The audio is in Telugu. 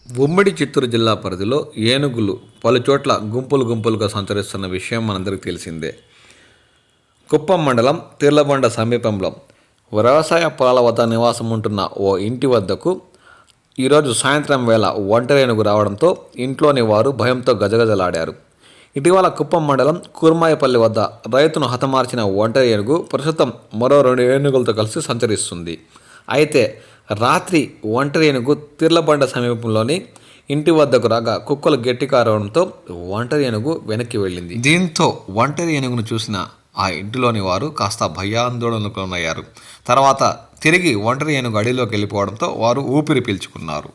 ఉమ్మడి చిత్తూరు జిల్లా పరిధిలో ఏనుగులు పలుచోట్ల గుంపులుగా సంచరిస్తున్న విషయం మనందరికీ తెలిసిందే. కుప్పం మండలం తీర్లబండ సమీపంలో వ్యవసాయ పొలాల వద్ద నివాసం ఉంటున్న ఓ ఇంటి వద్దకు ఈరోజు సాయంత్రం వేళ ఒంటరి ఏనుగు రావడంతో ఇంట్లోని వారు భయంతో గజగజలాడారు. ఇటీవల కుప్పం మండలం కూర్మాయపల్లి వద్ద రైతును హతమార్చిన ఒంటరి ఏనుగు ప్రస్తుతం మరో 2 ఏనుగులతో కలిసి సంచరిస్తుంది. అయితే రాత్రి ఒంటరి ఏనుగు తీర్లబండ సమీపంలోని ఇంటి వద్దకు రాగా కుక్కలు గట్టిగా అరవడంతో ఒంటరి ఏనుగు వెనక్కి వెళ్ళింది. దీంతో ఒంటరి ఏనుగును చూసిన ఆ ఇంటిలోని వారు కాస్త భయాందోళనకు లోనయ్యారు. తర్వాత తిరిగి ఒంటరి ఏనుగు అడవిలోకి వెళ్ళిపోవడంతో వారు ఊపిరి పీల్చుకున్నారు.